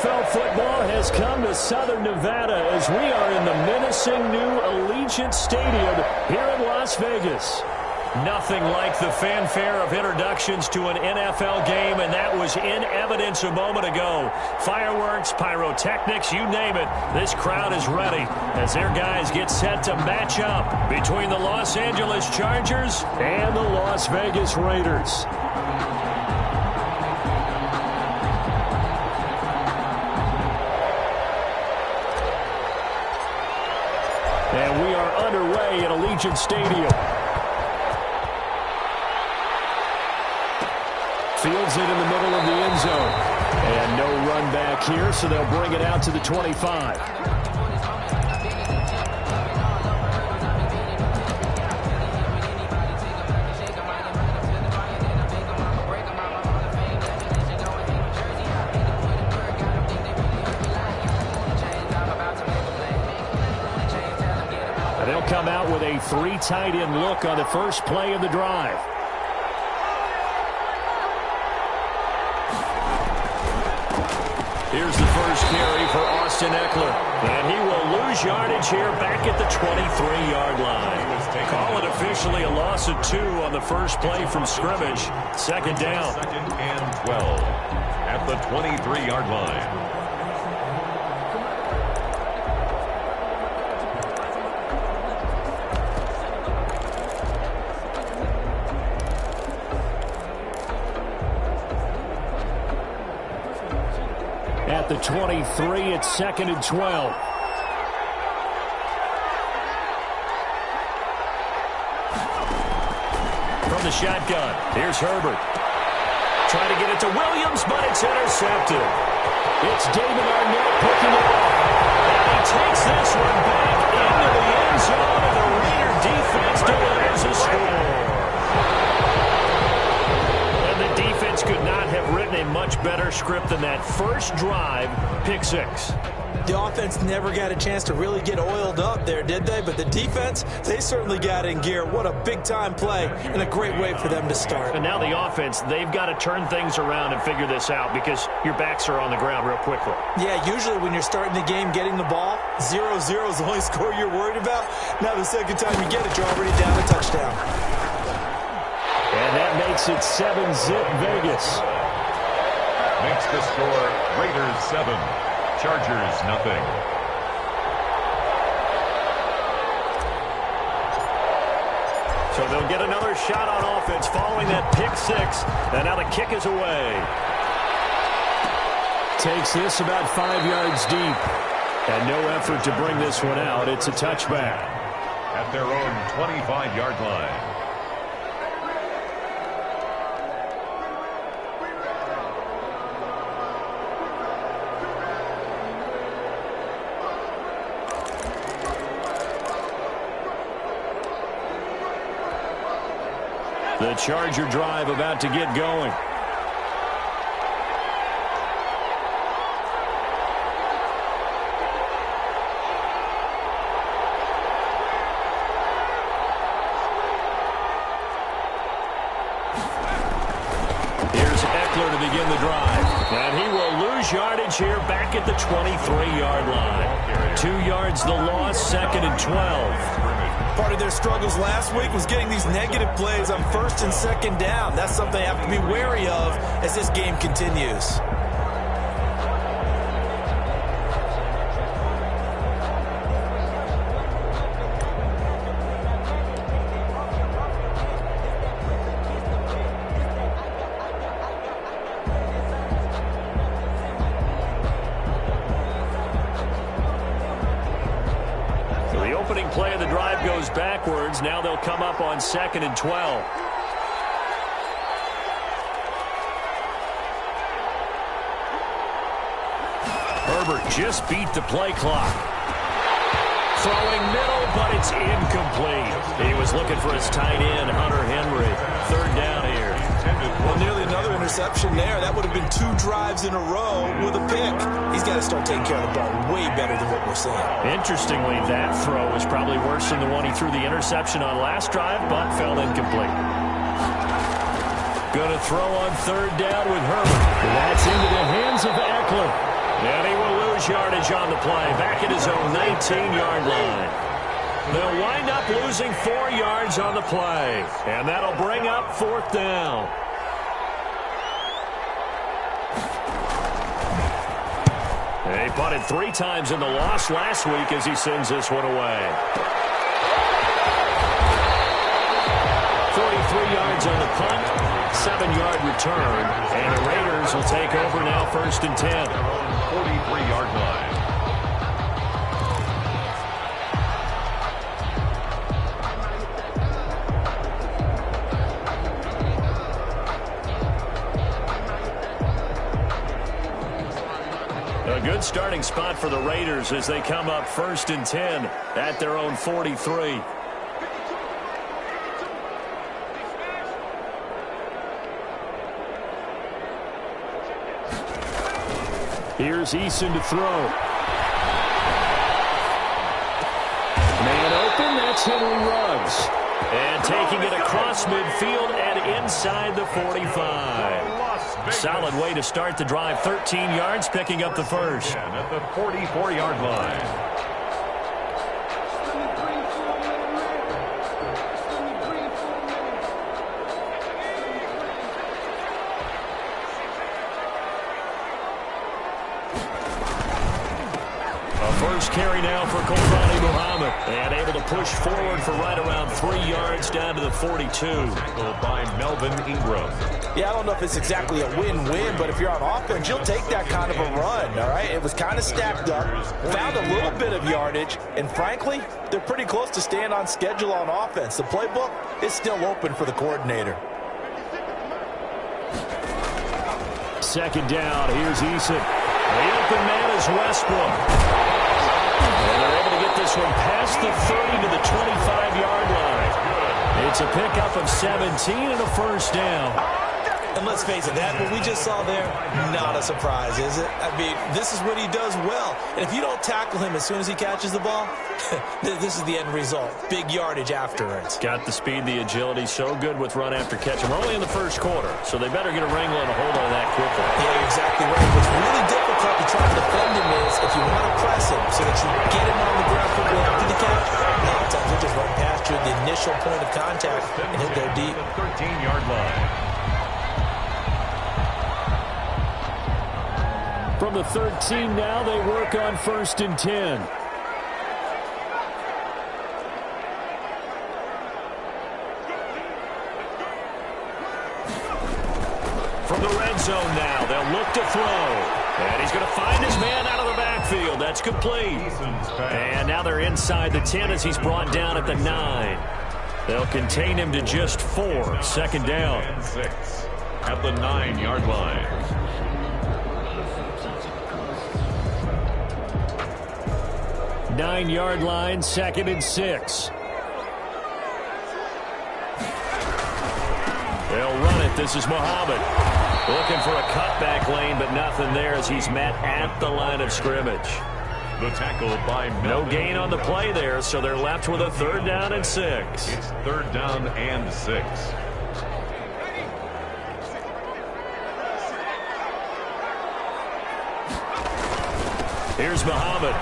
NFL football has come to Southern Nevada as we are in the menacing new Allegiant Stadium here in Las Vegas. Nothing like the fanfare of introductions to an NFL game, and that was in evidence a moment ago. Fireworks, pyrotechnics, you name it. This crowd is ready as their guys get set to match up between the Los Angeles Chargers and the Las Vegas Raiders. And we are underway at Allegiant Stadium. Fields it in the middle of the end zone. And no run back here, so they'll bring it out to the 25. And they'll come out with a 3 tight end look on the first play of the drive. Here's the first carry for Austin Eckler. And he will lose yardage here back at the 23-yard line. Call it officially a loss of 2 on the first play from scrimmage. Second down. 2nd and 12 at the 23-yard line. At the 23, it's 2nd and 12. From the shotgun, here's Herbert. Trying to get it to Williams, but it's intercepted. It's David Arnett picking it up. And he takes this one back into the end zone, and the Raider defense delivers a score. Defense could not have written a much better script than that first drive, pick 6. The offense never got a chance to really get oiled up there, did they? But the defense, they certainly got in gear. What a big-time play and a great way for them to start. And now the offense, they've got to turn things around and figure this out because your backs are on the ground real quickly. Yeah, usually when you're starting the game getting the ball, 0-0 is the only score you're worried about. Now the second time you get it, you're already down a touchdown. And that makes it 7-zip Vegas. Makes the score Raiders 7, Chargers nothing. So they'll get another shot on offense following that pick 6. And now the kick is away. Takes this about 5 yards deep. And no effort to bring this one out. It's a touchback. At their own 25-yard line. The Charger drive about to get going. Here's Eckler to begin the drive. And he will lose yardage here back at the 23-yard line. 2 yards the loss, 2nd and 12. Part of their struggles last week was getting these negative plays on 1st and 2nd down. That's something they have to be wary of as this game continues. Play of the drive goes backwards. Now they'll come up on 2nd and 12. Herbert just beat the play clock. Throwing middle, but it's incomplete. He was looking for his tight end, Hunter Henry. 3rd down here. Well, nearly another interception there. That would have been 2 drives in a row with a pick. He's got to start taking care of the ball way better than what we're seeing. Interestingly, that throw was probably worse than the one he threw the interception on last drive, but fell incomplete. Going to throw on 3rd down with Herbert. That's into the hands of Eckler. And he will lose yardage on the play. Back at his own 19-yard line. They'll wind up losing 4 yards on the play. And that'll bring up 4th down. He punted 3 times in the loss last week as he sends this one away. 43 yards on the punt, 7-yard return, and the Raiders will take over now 1st and 10. 43-yard line. A good starting spot for the Raiders as they come up 1st and 10 at their own 43. Here's Eason to throw. Man open, that's Henry Ruggs. And taking it across midfield and inside the 45. Solid way to start the drive. 13 yards, picking up the first. At the 44-yard line. First carry now for Kofani Muhammad. And able to push forward for right around 3 yards down to the 42. By Melvin Ingram. Yeah, I don't know if it's exactly a win-win, but if you're on offense, you'll take that kind of a run, all right? It was kind of stacked up, found a little bit of yardage, and frankly, they're pretty close to staying on schedule on offense. The playbook is still open for the coordinator. 2nd down, here's Eason. The open man is Westbrook. And they're able to get this one past the 30 to the 25-yard line. It's a pickup of 17 and a first down. And let's face it, that what we just saw there, not a surprise, is it? I mean, this is what he does well. And if you don't tackle him as soon as he catches the ball, this is the end result. Big yardage afterwards. Got the speed, the agility, so good with run after catch. And we're only in the first quarter, so they better get a wrangle and a hold on that quickly. Yeah, you're exactly right. What's really difficult to try to defend him is if you want to press him so that you get him on the ground quickly after the catch, a lot of times he'll just run past you at the initial point of contact and he'll go deep. The 13-yard line. From the 13 now, they work on 1st and 10. From the red zone now, they'll look to throw. And he's going to find his man out of the backfield. That's complete. And now they're inside the 10 as he's brought down at the 9. They'll contain him to just 4. 2nd down. And 6 at the 9-yard line. 9-yard line, 2nd and 6. They'll run it. This is Muhammad. Looking for a cutback lane, but nothing there as he's met at the line of scrimmage. The tackle by no gain on the play there, so they're left with a 3rd down and 6. It's 3rd down and 6. Here's Muhammad.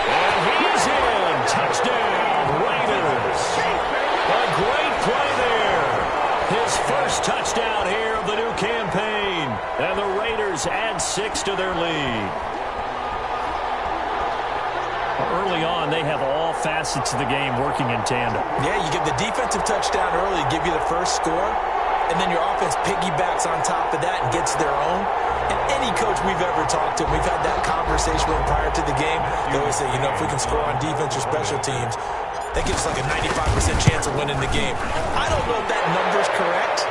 And he's in. Touchdown, Raiders. A great play there. His first touchdown here of the new campaign. And the Raiders add 6 to their lead. Early on, they have all facets of the game working in tandem. Yeah, you give the defensive touchdown early, give you the first score, and then your offense piggybacks on top of that and gets their own. And any coach we've ever talked to, we've had that conversation with them prior to the game. They always say, you know, if we can score on defense or special teams, that gives us like a 95% chance of winning the game. I don't know if that number's correct,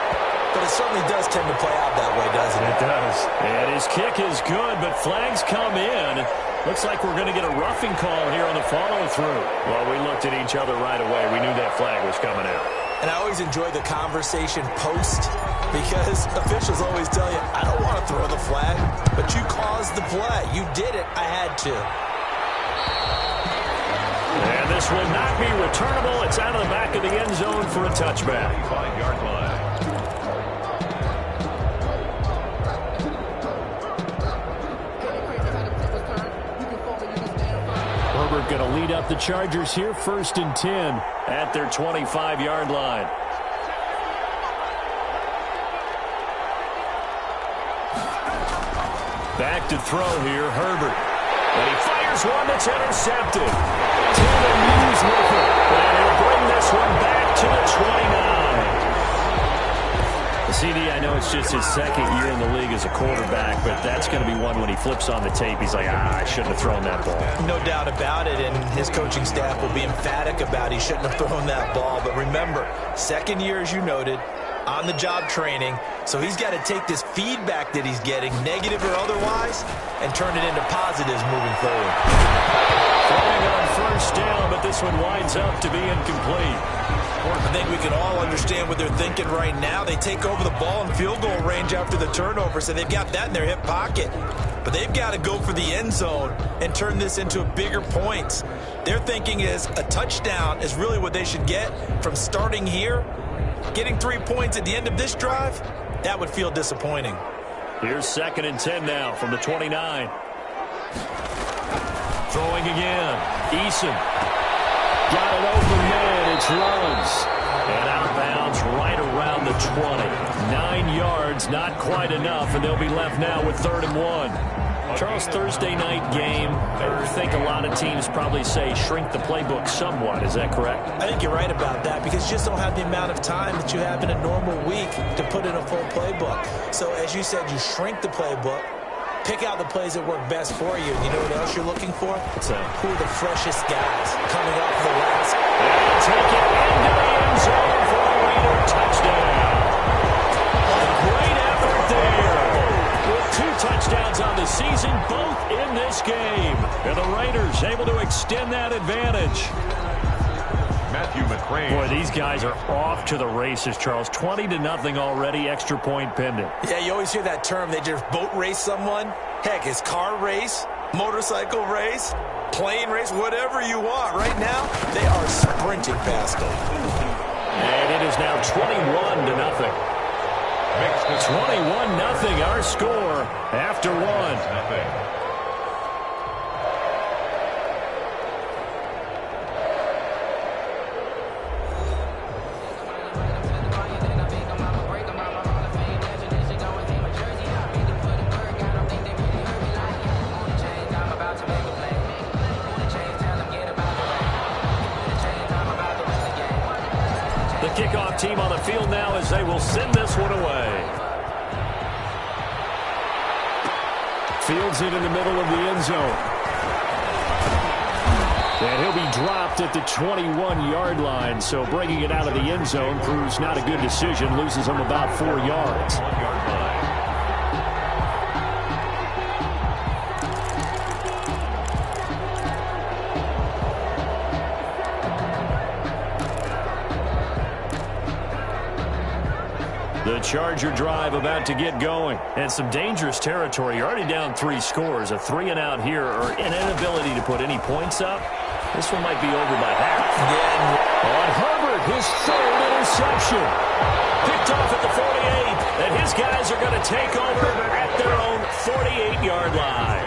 but it certainly does tend to play out that way, doesn't it? It does. And his kick is good, but flags come in. Looks like we're going to get a roughing call here on the follow-through. Well, we looked at each other right away. We knew that flag was coming out. And I always enjoy the conversation post because officials always tell you, I don't want to throw the flag, but you caused the play. You did it. I had to. And this will not be returnable. It's out of the back of the end zone for a touchback. 5-yard line. going to lead up the Chargers here, 1st and 10 at their 25-yard line. Back to throw here, Herbert. And he fires one that's intercepted. Taylor Hughes with it. And he'll bring this one back to the 29. CD, I know it's just his 2nd year in the league as a quarterback, but that's going to be one when he flips on the tape, he's like, I shouldn't have thrown that ball. No doubt about it, and his coaching staff will be emphatic about he shouldn't have thrown that ball. But remember, 2nd year, as you noted, on-the-job training, so he's got to take this feedback that he's getting, negative or otherwise, and turn it into positives moving forward. Throwing on 1st down, but this one winds up to be incomplete. I think we can all understand what they're thinking right now. They take over the ball in field goal range after the turnover, so they've got that in their hip pocket. But they've got to go for the end zone and turn this into bigger points. Their thinking is a touchdown is really what they should get from starting here. Getting 3 points at the end of this drive, that would feel disappointing. Here's 2nd and 10 now from the 29. Throwing again. Eason. Got an open man. It's Ruggs. And out of bounds right around the 20. 9 yards, not quite enough, and they'll be left now with 3rd and 1. Charles, Thursday night game, I think a lot of teams probably say shrink the playbook somewhat. Is that correct? I think you're right about that because you just don't have the amount of time that you have in a normal week to put in a full playbook. So as you said, you shrink the playbook, pick out the plays that work best for you. And you know what else you're looking for? Who are the freshest guys coming off the last. And take it into the end zone for a Raider touchdown. A great effort there. With 2 touchdowns on the season, both in this game. And the Raiders able to extend that advantage. Matthew McCrane. Boy, these guys are off to the races, Charles. 20-0 already, extra point pending. Yeah, you always hear that term. They just boat race someone. Heck, it's car race, motorcycle race, plane race, whatever you want. Right now, they are sprinting past them. And it is now 21-0. 21-0 our score after 1. Kickoff team on the field now as they will send this one away. Fields it in the middle of the end zone. And he'll be dropped at the 21-yard line. So bringing it out of the end zone proves not a good decision. Loses him about 4 yards. The Charger drive about to get going. And some dangerous territory. You're already down 3 scores. A 3-and-out here or an inability to put any points up. This one might be over by half. Yeah. On Herbert, his 3rd interception. Picked off at the 48. And his guys are going to take over at their own 48-yard line.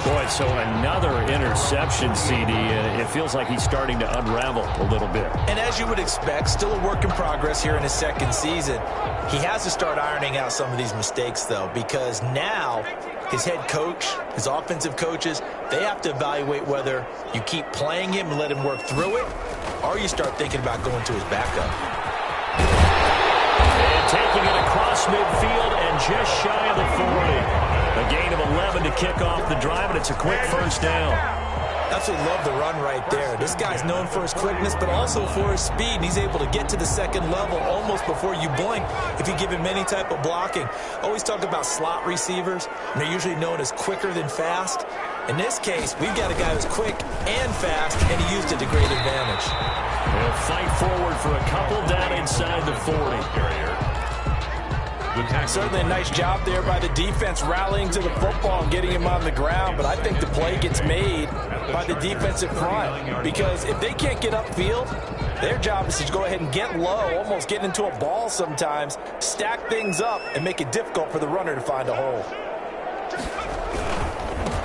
Boy, so another interception, CD. It feels like he's starting to unravel a little bit. And as you would expect, still a work in progress here in his 2nd season. He has to start ironing out some of these mistakes, though, because now his head coach, his offensive coaches, they have to evaluate whether you keep playing him and let him work through it, or you start thinking about going to his backup. And taking it across midfield and just shy of the 40. A gain of 11 to kick off the drive, and it's a quick 1st down. Absolutely love the run right there. This guy's known for his quickness, but also for his speed. And he's able to get to the 2nd level almost before you blink if you give him any type of blocking. Always talk about slot receivers, and they're usually known as quicker than fast. In this case, we've got a guy who's quick and fast, and he used it to great advantage. They'll fight forward for a couple down inside the 40. Certainly a nice job there by the defense rallying to the football and getting him on the ground, but I think the play gets made by the defensive front because if they can't get upfield, their job is to go ahead and get low, almost get into a ball sometimes, stack things up, and make it difficult for the runner to find a hole.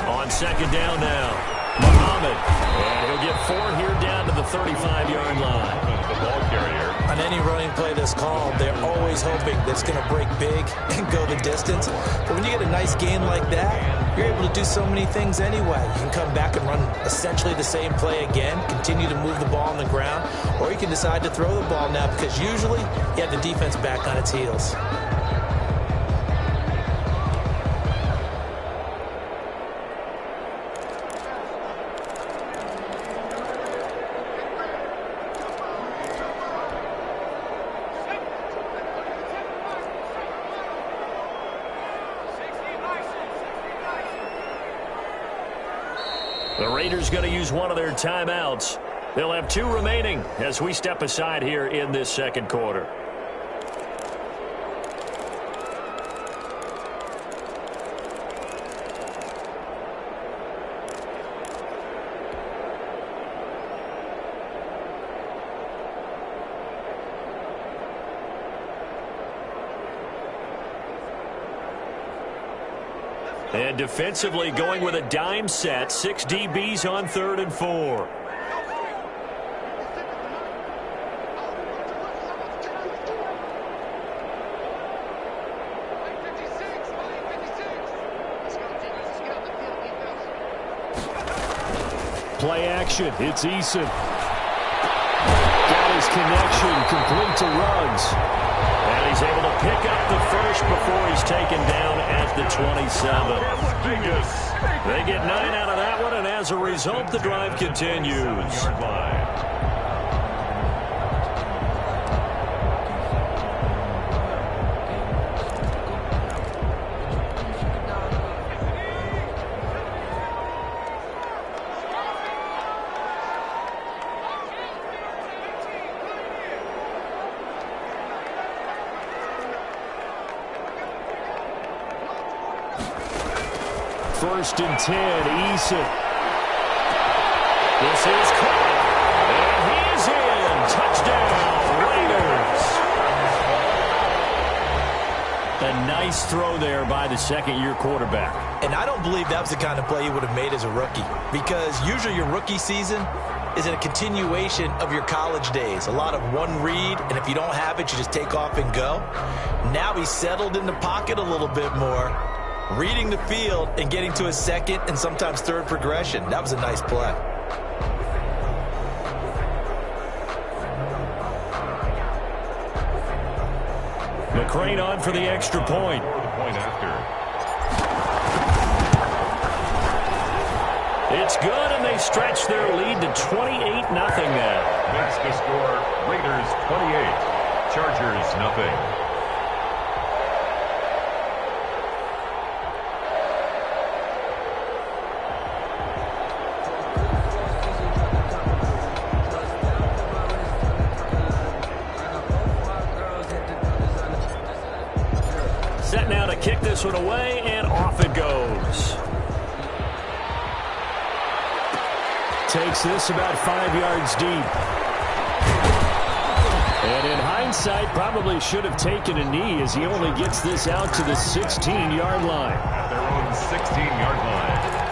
On 2nd down now, Muhammad. They'll get 4 here down to the 35-yard line. The ball carrier. On any running play that's called, they're always hoping that it's going to break big and go the distance. But when you get a nice gain like that, you're able to do so many things anyway. You can come back and run essentially the same play again, continue to move the ball on the ground, or you can decide to throw the ball now because usually you have the defense back on its heels. The Raiders going to use one of their timeouts. They'll have 2 remaining as we step aside here in this second quarter. And defensively going with a dime set, 6 DBs on 3rd and 4. Play action, it's Eason. Got his connection, complete to Ruggs. And he's able to pick up the first before he's taken down at the 27. They get 9 out of that one, and as a result, the drive continues. First and 10, Eason. This is caught, and he's in. Touchdown, Raiders. A nice throw there by the second-year quarterback. And I don't believe that was the kind of play he would have made as a rookie, because usually your rookie season is a continuation of your college days. A lot of one read, and if you don't have it, you just take off and go. Now he's settled in the pocket a little bit more, reading the field and getting to a second and sometimes third progression. That was a nice play. McCrane on for the extra point. The point after. It's good, and they stretch their lead to 28-0 now. Makes the score Raiders 28, Chargers nothing. Set now to kick this one away, and off it goes. Takes this about 5 yards deep. And in hindsight, probably should have taken a knee as he only gets this out to the 16-yard line. At their own 16-yard line.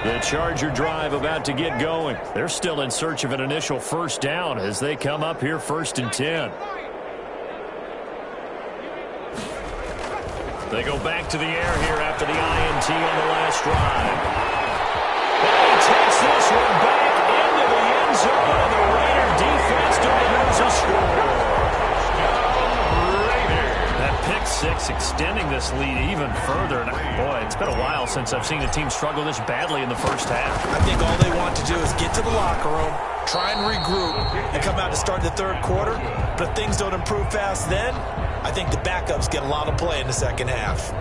The Charger drive about to get going. They're still in search of an initial first down as they come up here 1st and 10. They go back to the air here after the INT on the last drive. And he takes this one back into the end zone, and the Raider defense delivers a score. That pick six extending this lead even further. And boy, it's been a while since I've seen a team struggle this badly in the first half. I think all they want to do is get to the locker room, try and regroup, and come out to start the third quarter. But if things don't improve fast then, I think the backups get a lot of play in the second half.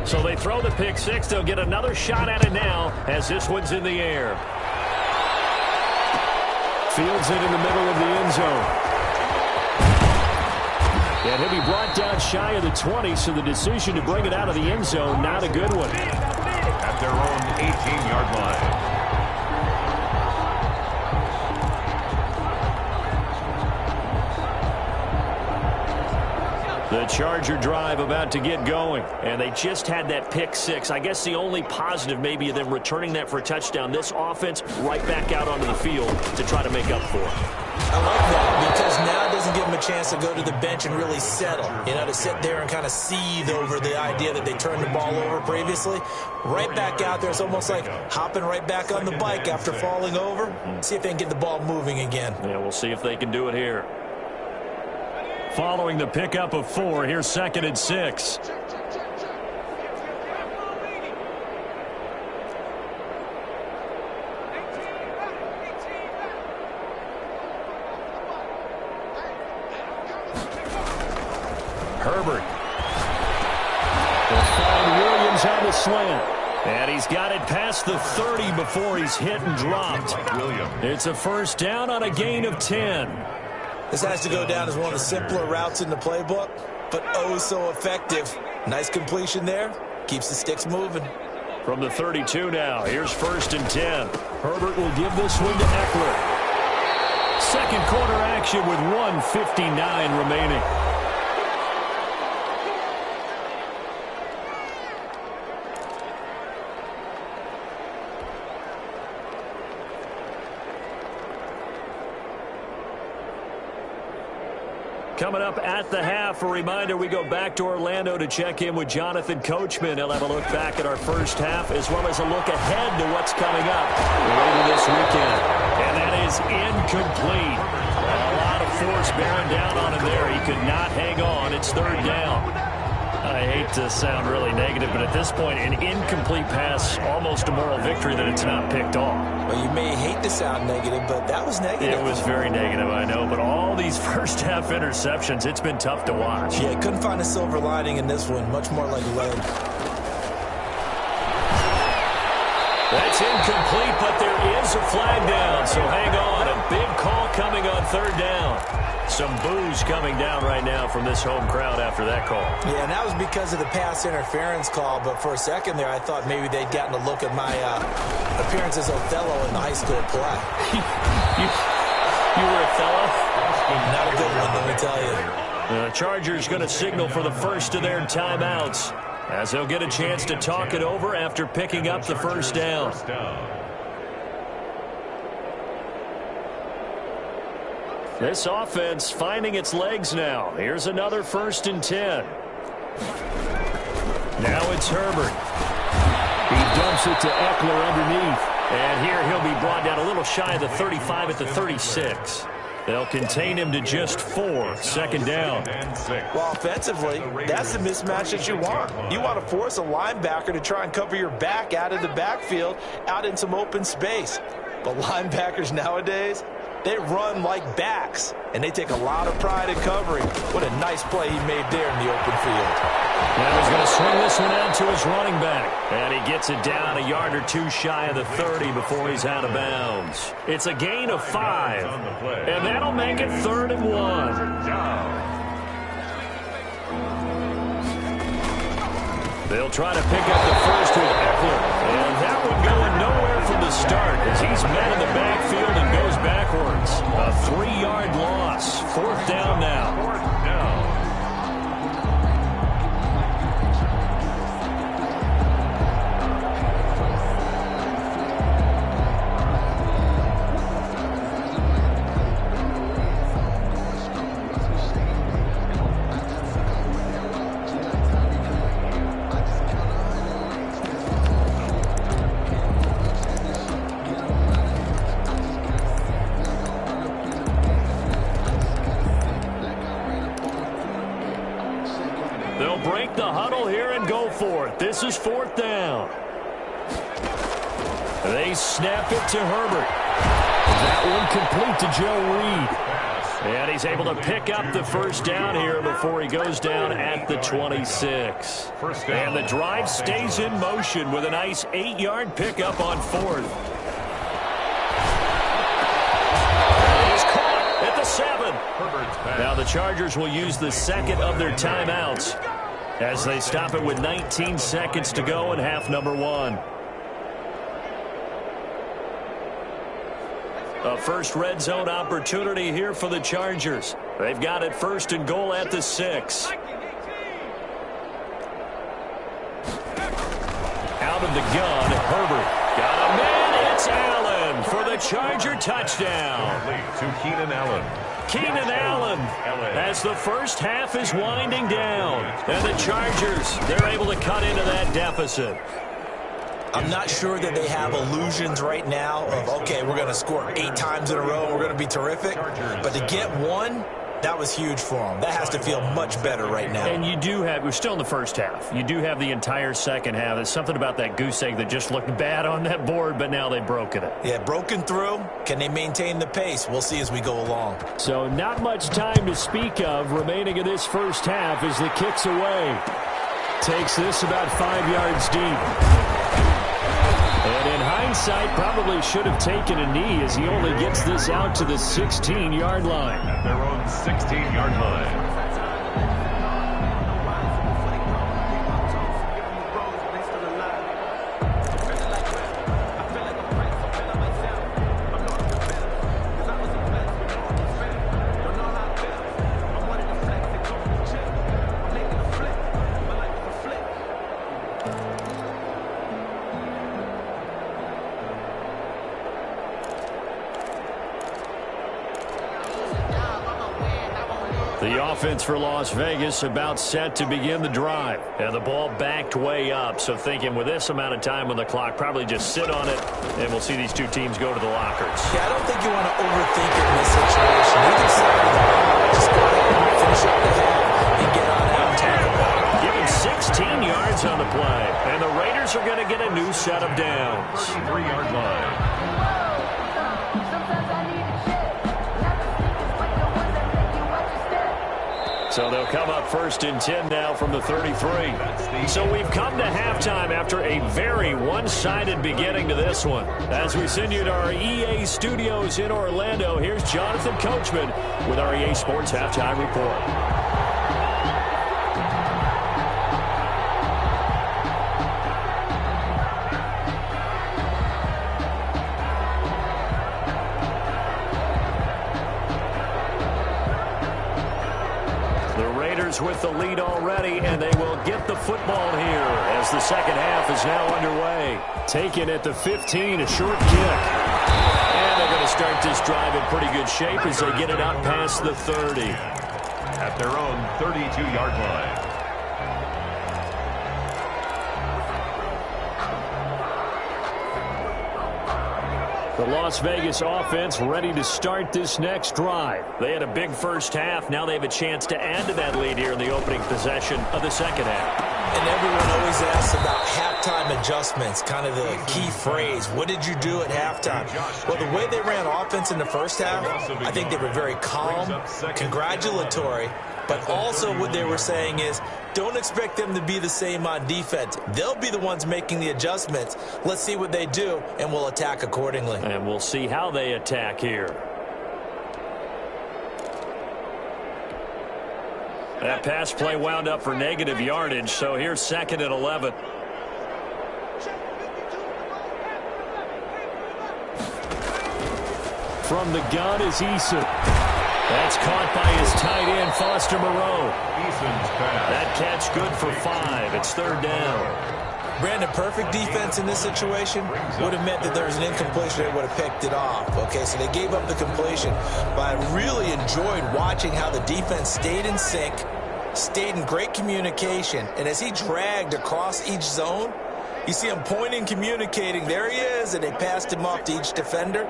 So they throw the pick six. They'll get another shot at it now as this one's in the air. Fields it in the middle of the end zone. And he'll be brought down shy of the 20, so the decision to bring it out of the end zone, not a good one. At their own 18-yard line. The Charger drive about to get going, and they just had that pick six. I guess the only positive maybe of them returning that for a touchdown. This offense right back out onto the field to try to make up for it. I like that because now it doesn't give them a chance to go to the bench and really settle. You know, to sit there and kind of seethe over the idea that they turned the ball over previously. Right back out there. It's almost like hopping right back on the bike after falling over. See if they can get the ball moving again. Yeah, we'll see if they can do it here. Following the pickup of 4, here's 2nd and 6. Herbert. They'll find Williams on the slant. And he's got it past the 30 before he's hit and dropped. It's a first down on a gain of 10. This has to go down as one of the simpler routes in the playbook, but oh so effective. Nice completion there. Keeps the sticks moving. From the 32 now, here's 1st and 10. Herbert will give this one to Eckler. Second quarter action with 1:59 remaining. Coming up at the half, a reminder, we go back to Orlando to check in with Jonathan Coachman. He'll have a look back at our first half as well as a look ahead to what's coming up later this weekend. And that is incomplete. A lot of force bearing down on him there. He could not hang on. It's 3rd down. I hate to sound really negative, but at this point, an incomplete pass, almost a moral victory that it's not picked off. Well, you may hate to sound negative, but that was negative. It was very negative, I know, but all these first half interceptions, it's been tough to watch. Yeah, couldn't find a silver lining in this one. Much more like lead. That's incomplete, but there is a flag down, so hang on. A big call coming on 3rd down. Some boos coming down right now from this home crowd after that call. Yeah, and that was because of the pass interference call, but for a second there I thought maybe they'd gotten a look at my appearance as Othello in the high school play. You were Othello? Not a good one, let me tell you. The Chargers going to signal for the first of their timeouts as they'll get a chance to talk it over after picking up the first down. This offense finding its legs now. Here's another 1st and 10. Now it's Herbert. He dumps it to Eckler underneath. And here he'll be brought down a little shy of the 35 at the 36. They'll contain him to just 4. 2nd down. Well, offensively, that's the mismatch that you want. You want to force a linebacker to try and cover your back out of the backfield, out in some open space. But linebackers nowadays, they run like backs, and they take a lot of pride in covering. What a nice play he made there in the open field. Now he's going to swing this one out to his running back. And he gets it down a yard or 2 shy of the 30 before he's out of bounds. It's a gain of 5. And that'll make it 3rd and 1. They'll try to pick up the first with Eckler. And that one going nowhere from the start as he's met in the backfield and goes backwards. A 3-yard loss. 4th down now. Break the huddle here and go for it. This is 4th down. They snap it to Herbert. That one complete to Joe Reed. And he's able to pick up the first down here before he goes down at the 26. And the drive stays in motion with a nice 8-yard pickup on 4th. He's caught at the 7. Now the Chargers will use the second of their timeouts as they stop it with 19 seconds to go in half number 1. A first red zone opportunity here for the Chargers. They've got it 1st and goal at the 6. out of the gun, Herbert. Got a man, it's Allen for the Charger touchdown. To Keenan Allen. Keenan Allen, as the first half is winding down. And the Chargers, they're able to cut into that deficit. I'm not sure that they have illusions right now of, okay, we're going to score 8 times in a row, we're going to be terrific. But to get one, that was huge for them. That has to feel much better right now. And you do have, we're still in the first half. You do have the entire second half. There's something about that goose egg that just looked bad on that board, but now they've broken it. Yeah, broken through. Can they maintain the pace? We'll see as we go along. So not much time to speak of remaining in this first half as the kick's away. Takes this about 5 yards deep. And in hindsight, probably should have taken a knee as he only gets this out to the 16-yard line. At their own 16-yard line. The offense for Las Vegas about set to begin the drive. And the ball backed way up. So thinking with this amount of time on the clock, probably just sit on it, and we'll see these two teams go to the lockers. Yeah, I don't think you want to overthink it in this situation. You can say, just go ahead and finish up the half and get on out and talk about it. Given 16 yards on the play. And the Raiders are going to get a new set of downs. 33-yard line. So they'll come up first and 10 now from the 33. So we've come to halftime after a very one-sided beginning to this one. As we send you to our EA studios in Orlando, here's Jonathan Coachman with our EA Sports Halftime Report. With the lead already, and they will get the football here as the second half is now underway. Taken at the 15, a short kick. And they're going to start this drive in pretty good shape as they get it out past the 30. At their own 32-yard line. The Las Vegas offense ready to start this next drive. They had a big first half. Now they have a chance to add to that lead here in the opening possession of the second half. And everyone always asks about halftime adjustments, kind of the key phrase. What did you do at halftime? Well, the way they ran offense in the first half, I think they were very calm, congratulatory, but also what they were saying is, don't expect them to be the same on defense. They'll be the ones making the adjustments. Let's see what they do, and we'll attack accordingly. And we'll see how they attack here. That pass play wound up for negative yardage, so here's 2nd and 11. From the gun is Eason. That's caught by his tight end, Foster Moreau. That catch good for 5. It's 3rd down. Brandon, perfect defense in this situation would have meant that there was an incompletion. They would have picked it off. Okay, so they gave up the completion. But I really enjoyed watching how the defense stayed in sync, stayed in great communication. And as he dragged across each zone, you see him pointing, communicating. There he is, and they passed him off to each defender.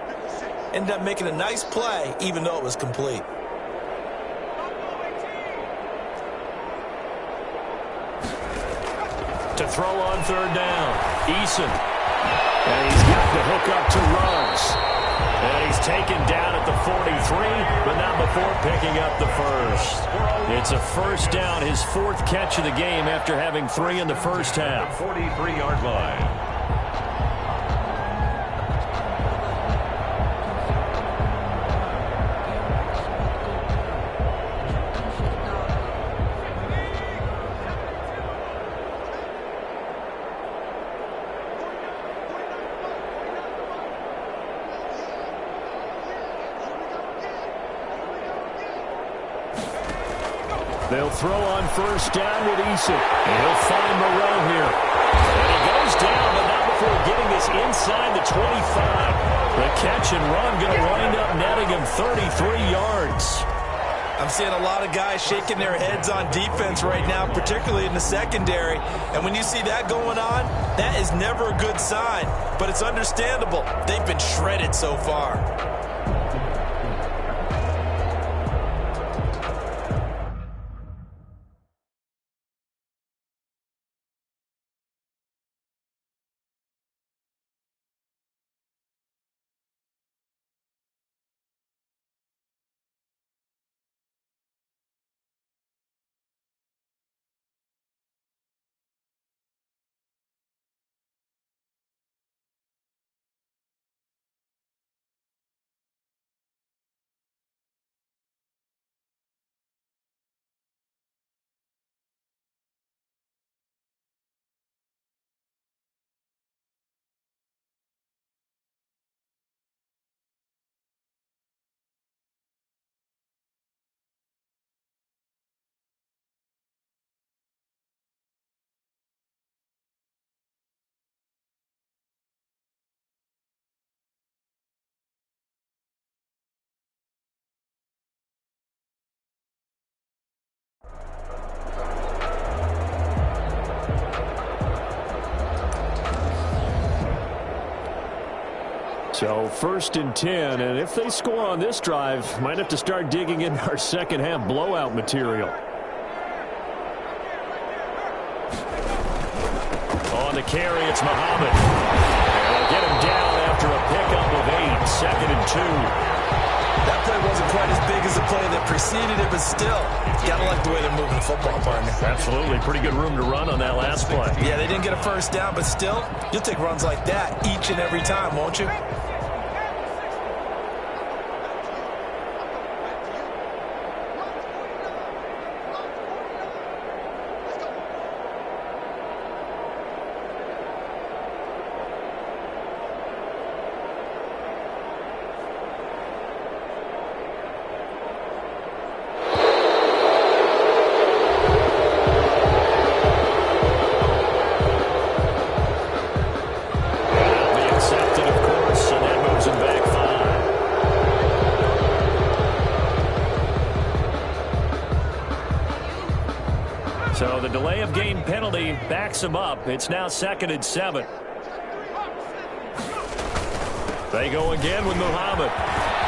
Ended up making a nice play, even though it was complete. To throw on 3rd down, Eason. And he's got the hook up to Ruggs. And he's taken down at the 43, but not before picking up the first. It's a first down, his 4th catch of the game after having 3 in the first half. 43-yard line. They'll throw on first down with Eason. And he'll find Moreau here. And he goes down, but not before getting this inside the 25. The catch and run going to wind up netting him 33 yards. I'm seeing a lot of guys shaking their heads on defense right now, particularly in the secondary. And when you see that going on, that is never a good sign. But it's understandable. They've been shredded so far. So 1st and 10, and if they score on this drive, might have to start digging in our second half blowout material. On the carry, it's Muhammad. And they'll get him down after a pickup of 8, 2nd and 2. That play wasn't quite as big as the play that preceded it, but still, you gotta like the way they're moving the football, partner. Absolutely. Pretty good room to run on that last play. Yeah, they didn't get a first down, but still, you'll take runs like that each and every time, won't you? So the delay of game penalty backs him up. It's now 2nd and 7. They go again with Muhammad.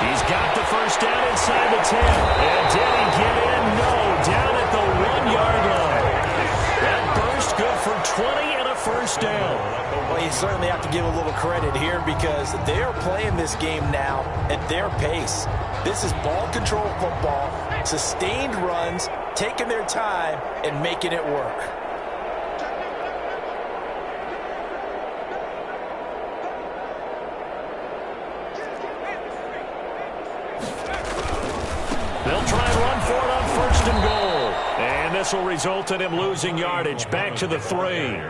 He's got the first down inside the 10. And did he get in? No. Down at the 1-yard line. That burst good for 20 and a first down. Well, you certainly have to give a little credit here because they are playing this game now at their pace. This is ball control football, sustained runs, taking their time and making it work. They'll try and run for it on 1st and goal. And this will result in him losing yardage back to the 3.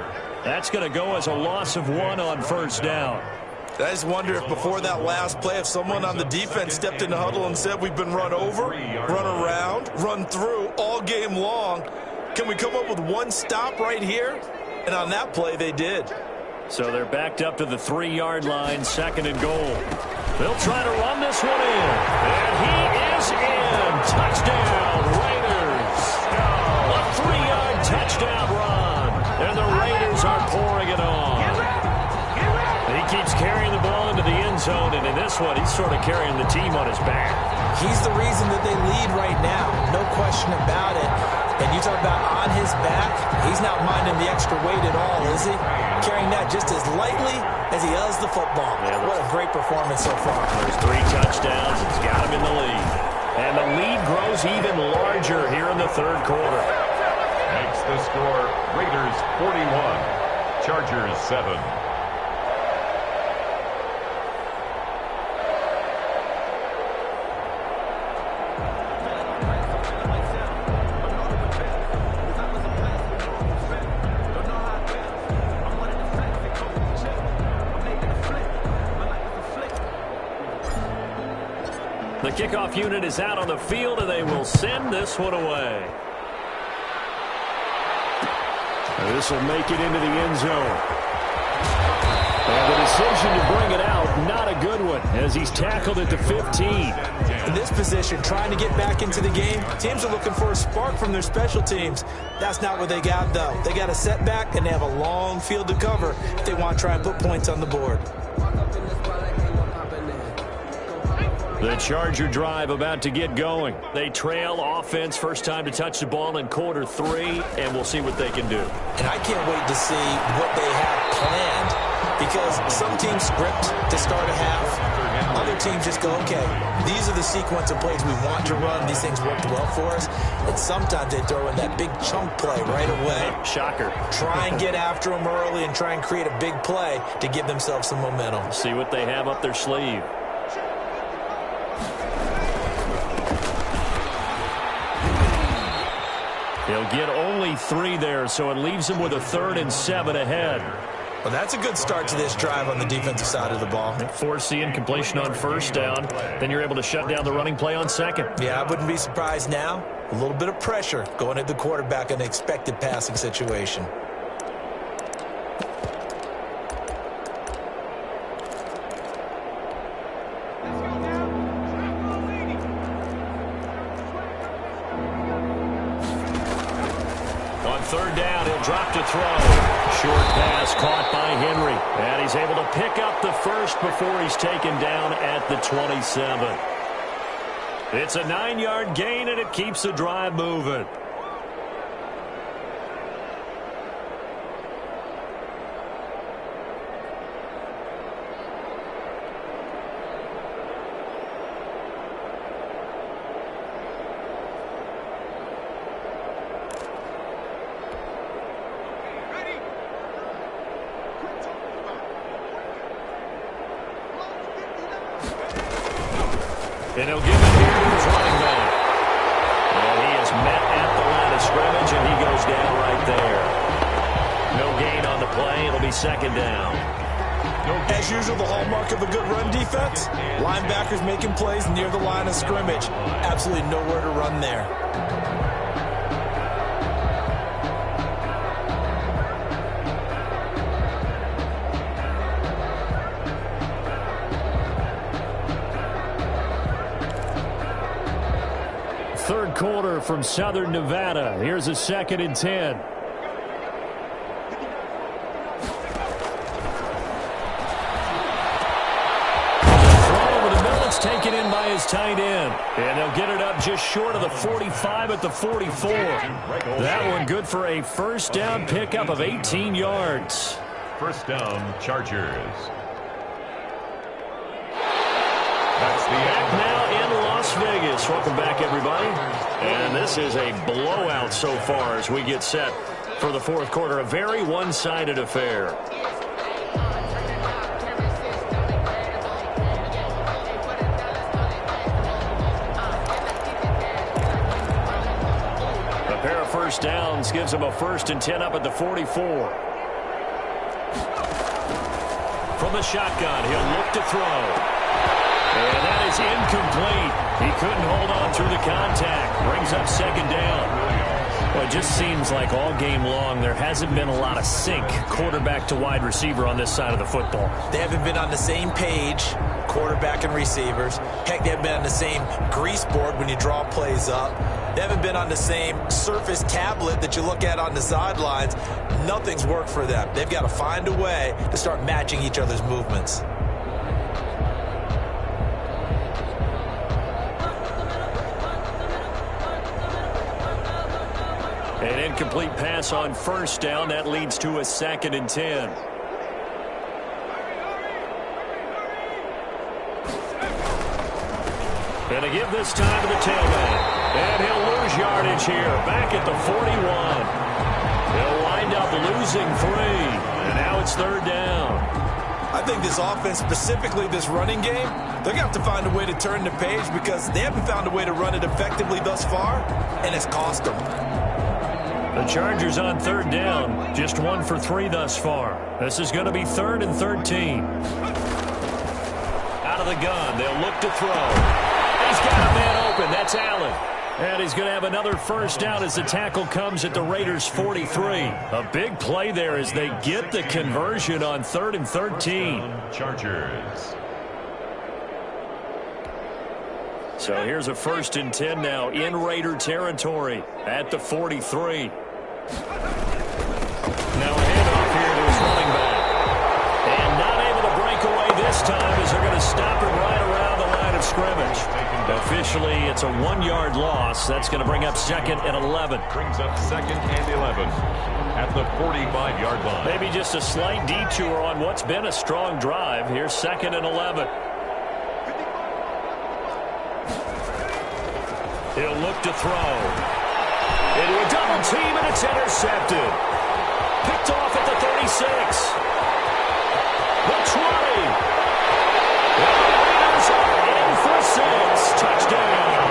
That's going to go as a loss of 1 on 1st down. I just wonder if before that last play, if someone on the defense stepped in the huddle and said we've been run over, run around, run through all game long. Can we come up with one stop right here? And on that play, they did. So they're backed up to the 3-yard line, 2nd and goal. They'll try to run this one in. And he is in. Touchdown, Raiders. A 3-yard touchdown run. And the Raiders are pouring it on. He keeps carrying the ball into the end zone, and in this one, he's sort of carrying the team on his back. He's the reason that they lead right now, no question about it. And you talk about on his back, he's not minding the extra weight at all, is he? Carrying that just as lightly as he does the football. Yeah, what a great performance so far. There's 3 touchdowns. It's got him in the lead. And the lead grows even larger here in the 3rd quarter. Makes the score Raiders 41, Chargers 7. The kickoff unit is out on the field, and they will send this one away. This will make it into the end zone. And the decision to bring it out, not a good one, as he's tackled at the 15. In this position, trying to get back into the game, teams are looking for a spark from their special teams. That's not what they got, though. They got a setback, and they have a long field to cover if they want to try and put points on the board. The Charger drive about to get going. They trail offense, first time to touch the ball in quarter 3, and we'll see what they can do. And I can't wait to see what they have planned, because some teams script to start a half. Other teams just go, okay, these are the sequence of plays we want to run. These things worked well for us. And sometimes they throw in that big chunk play right away. Shocker. Try and get after them early and try and create a big play to give themselves some momentum. See what they have up their sleeve. He'll get only 3 there, so it leaves him with a 3rd and 7 ahead. Well, that's a good start to this drive on the defensive side of the ball. Force the incompletion on first down. Then you're able to shut down the running play on second. Yeah, I wouldn't be surprised now. A little bit of pressure going at the quarterback in an expected passing situation. On 3rd down, he'll drop to throw. Short pass caught by Henry. And he's able to pick up the first before he's taken down at the 27. It's a 9-yard gain, and it keeps the drive moving. And he'll give it here to his running back. And he is met at the line of scrimmage, and he goes down right there. No gain on the play. It'll be 2nd down. As usual, the hallmark of a good run defense, linebackers making plays near the line of scrimmage. Absolutely nowhere to run there. Third quarter from Southern Nevada. Here's a 2nd and 10. Throw over the middle. It's taken in by his tight end. And they'll get it up just short of the 45 at the 44. That one good for a first down pickup of 18 yards. First down, Chargers. That's the Back now in Las Vegas. Welcome back, everybody. And this is a blowout so far as we get set for the 4th quarter. A very one-sided affair. A pair of first downs gives him a 1st and 10 up at the 44. From the shotgun, he'll look to throw. And that is incomplete. He couldn't hold on through the contact. Brings up 2nd down. Well, it just seems like all game long there hasn't been a lot of sync quarterback to wide receiver on this side of the football. They haven't been on the same page, quarterback and receivers. Heck, they haven't been on the same grease board when you draw plays up. They haven't been on the same surface tablet that you look at on the sidelines. Nothing's worked for them. They've got to find a way to start matching each other's movements. An incomplete pass on first down. That leads to a 2nd and 10. And to give this time to the tailback. And he'll lose yardage here. Back at the 41. He'll wind up losing 3. And now it's 3rd down. I think this offense, specifically this running game, they're going to have to find a way to turn the page because they haven't found a way to run it effectively thus far, and it's cost them. The Chargers on 3rd down, just 1 for 3 thus far. This is going to be 3rd and 13. Out of the gun, they'll look to throw. He's got a man open. That's Allen. And he's going to have another first down as the tackle comes at the Raiders' 43. A big play there as they get the conversion on 3rd and 13. Chargers. So here's a 1st and 10 now in Raider territory at the 43. Now a handoff here to his running back. And not able to break away this time as they're going to stop him right around the line of scrimmage. Officially, it's a 1-yard loss. That's going to bring up 2nd and 11. Brings up 2nd and 11 at the 45-yard line. Maybe just a slight detour on what's been a strong drive. Here's 2nd and 11. He'll look to throw. Into a double team, and it's intercepted. Picked off at the 36. The 20. The Raiders are in for 6. Touchdown.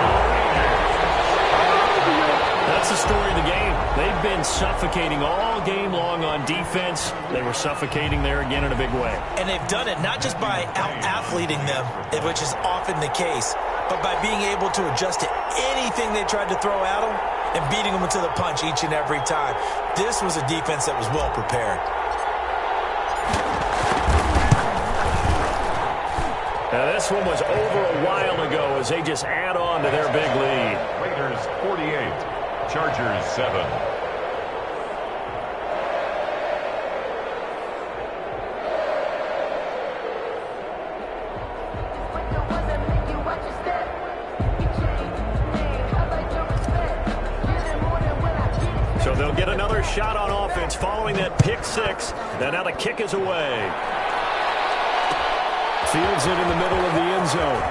That's the story of the game. They've been suffocating all game long on defense. They were suffocating there again in a big way. And they've done it not just by out-athleting them, which is often the case, but by being able to adjust to anything they tried to throw at them and beating them to the punch each and every time. This was a defense that was well prepared. Now this one was over a while ago as they just add on to their big lead. Raiders 48, Chargers 7. So they'll get another shot on offense following that pick 6. And now the kick is away. Fields it in the middle of the end zone.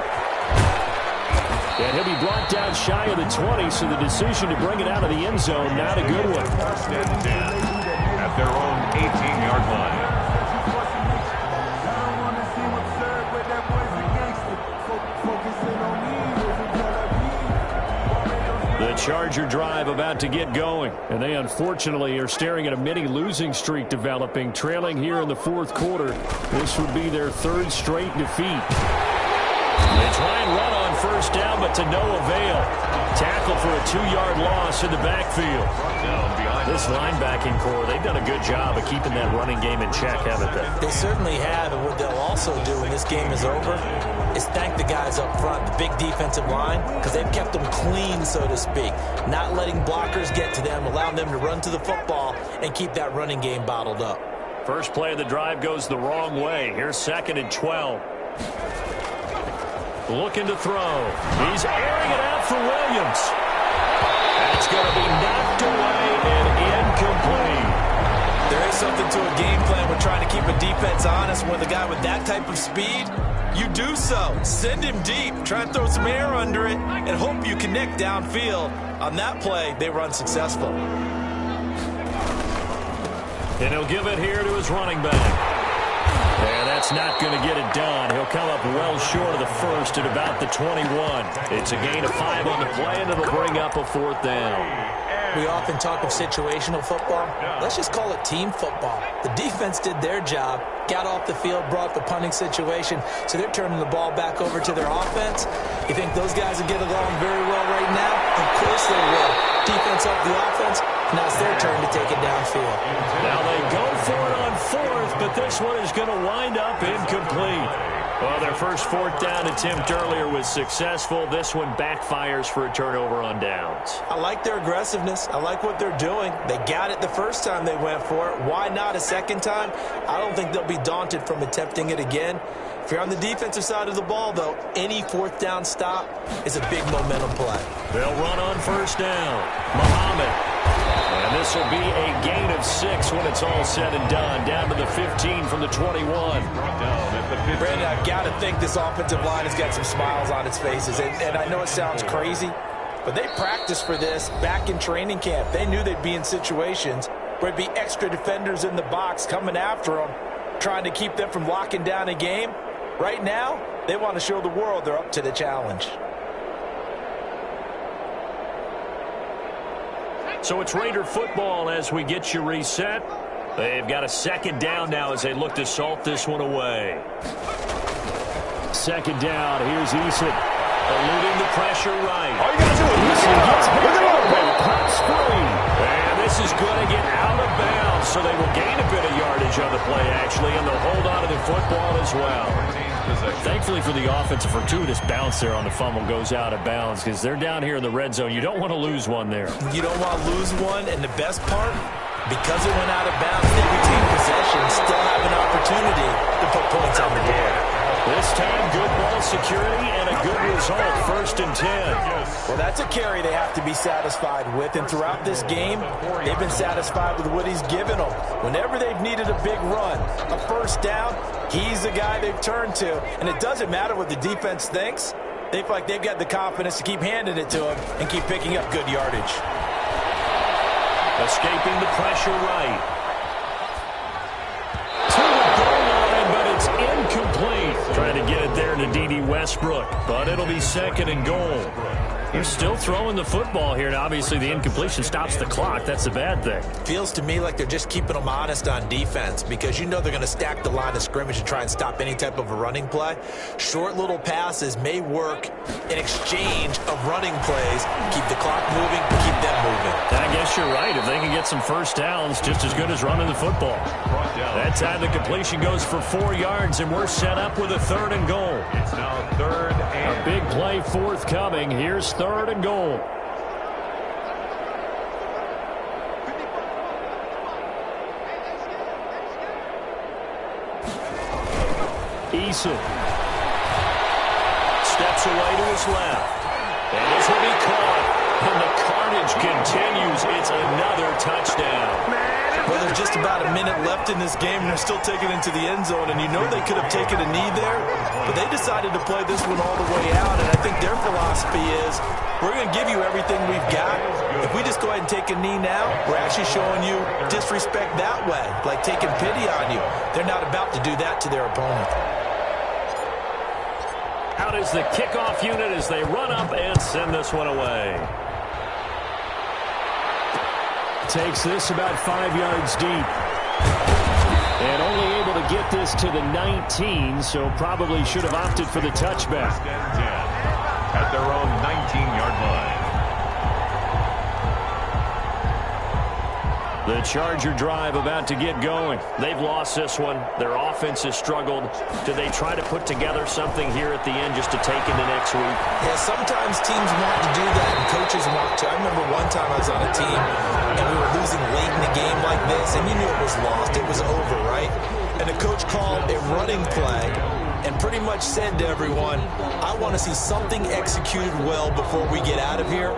And he'll be brought down shy of the 20, so the decision to bring it out of the end zone, not a good one. 1st and 10 at their own 18-yard line. The Charger drive about to get going, and they unfortunately are staring at a mini losing streak developing, trailing here in the 4th quarter. This would be their 3rd straight defeat. They try and run on 1st down, but to no avail. Tackle for a 2-yard loss in the backfield. This linebacking core, they've done a good job of keeping that running game in check, haven't they? They certainly have, and what they'll also do when this game is over is thank the guys up front, the big defensive line, because they've kept them clean, so to speak. Not letting blockers get to them, allowing them to run to the football and keep that running game bottled up. First play of the drive goes the wrong way. Here's 2nd and 12. Looking to throw. He's airing it out for Williams. That's going to be knocked away and incomplete. There is something to a game plan with trying to keep a defense honest. With a guy with that type of speed, you do so. Send him deep. Try and throw some air under it and hope you connect downfield. On that play, they were unsuccessful. And he'll give it here to his running back. And that's not going to get it done. He'll come up well short of the 1st at about the 21. It's a gain of 5 on the play, and it'll bring up a 4th down. We often talk of situational football. Let's just call it team football. The defense did their job, got off the field, brought the punting situation, so they're turning the ball back over to their offense. You think those guys will get along very well right now? Of course they will. Defense up the offense. Now it's their turn to take it downfield. Now they go for it on 4th, but this one is going to wind up incomplete. Well, their first 4th down attempt earlier was successful. This one backfires for a turnover on downs. I like their aggressiveness. I like what they're doing. They got it the first time they went for it. Why not a second time? I don't think they'll be daunted from attempting it again. If you're on the defensive side of the ball, though, any 4th down stop is a big momentum play. They'll run on 1st down. Muhammad. And this will be a gain of 6 when it's all said and done. Down to the 15 from the 21. Brandon, I've got to think this offensive line has got some smiles on its faces. And I know it sounds crazy, but they practiced for this back in training camp. They knew they'd be in situations where there'd be extra defenders in the box coming after them, trying to keep them from locking down a game. Right now, they want to show the world they're up to the challenge. So it's Raider football as we get you reset. They've got a 2nd down now as they look to salt this one away. 2nd down. Here's Eason. Eluding the pressure right. All you got to do is Look at open. Cuts free. And this is going to get out of bounds, so they will gain a bit of yardage on the play, actually, and they'll hold on to the football as well. Thankfully for the offense, a fortuitous bounce there on the fumble goes out of bounds because they're down here in the red zone. You don't want to lose one there. You don't want to lose one, and the best part, because it went out of bounds, they retain possession, still have an opportunity to put points on the board. This time, good ball security and a good result, 1st and 10. Well, that's a carry they have to be satisfied with, and throughout this game, they've been satisfied with what he's given them. Whenever they've needed a big run, a first down, he's the guy they've turned to, and it doesn't matter what the defense thinks. They feel like they've got the confidence to keep handing it to him and keep picking up good yardage. Escaping the pressure right. To the goal line, but it's incomplete. Trying to get it there to D.D. Westbrook, but it'll be 2nd and goal. They're still throwing the football here, and obviously the incompletion stops the clock. That's a bad thing. Feels to me like they're just keeping them honest on defense because you know they're going to stack the line of scrimmage and try and stop any type of a running play. Short little passes may work in exchange of running plays. Keep the clock moving, keep them moving. I guess you're right. If they can get some first downs, just as good as running the football. That time the completion goes for 4 yards, and we're set up with a 3rd and goal. It's now 3rd and a big play forthcoming. Here's 3rd and goal. Eason steps away to his left. And this will be caught. And the carnage continues. It's another touchdown. Well, there's just about a minute left in this game, and they're still taking it into the end zone. And you know they could have taken a knee there, but they decided to play this one all the way out. And I think their philosophy is, we're going to give you everything we've got. If we just go ahead and take a knee now, we're actually showing you disrespect that way, like taking pity on you. They're not about to do that to their opponent. Out is the kickoff unit as they run up and send this one away. Takes this about 5 yards deep. And only able to get this to the 19, so probably should have opted for the touchback. At their own 19-yard line. The Charger drive about to get going. They've lost this one. Their offense has struggled. Do they try to put together something here at the end just to take into next week? Yeah, sometimes teams want to do that and coaches want to. I remember one time I was on a team and we were losing late in the game like this, and you knew it was lost. It was over, right? And the coach called a running play and pretty much said to everyone, I want to see something executed well before we get out of here.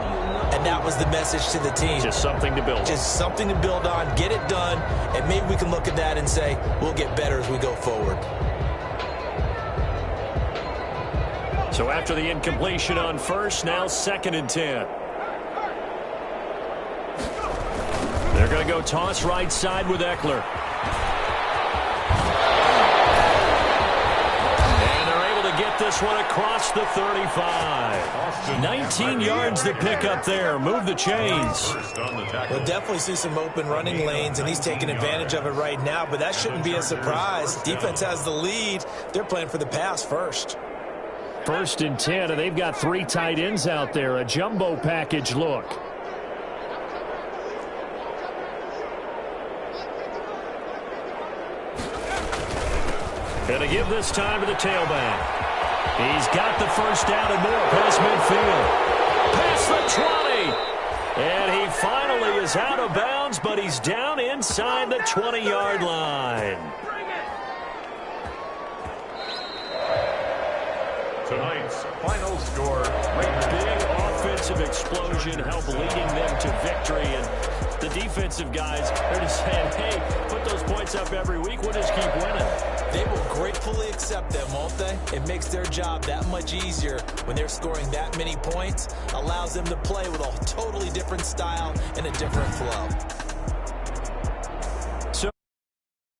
And that was the message to the team. Just something to build. Just something to build on, get it done, and maybe we can look at that and say, we'll get better as we go forward. So after the incompletion on first, now 2nd and 10. They're going to go toss right side with Eckler. Get this one across the 35. 19 yards to pick up there. Move the chains. We'll definitely see some open running lanes, and he's taking advantage of it right now, but that shouldn't be a surprise. Defense has the lead. They're playing for the pass first. 1st and 10, and they've got 3 tight ends out there. A jumbo package look. Gonna give this time to the tailback. He's got the first down and more past midfield. Past the 20. And he finally is out of bounds, but he's down inside the 20-yard line. Tonight's final score. Big offensive explosion help leading them to victory. And the defensive guys are just saying, hey, put those points up every week. We'll just keep winning. They will gratefully accept them, won't they? It makes their job that much easier when they're scoring that many points. Allows them to play with a totally different style and a different flow.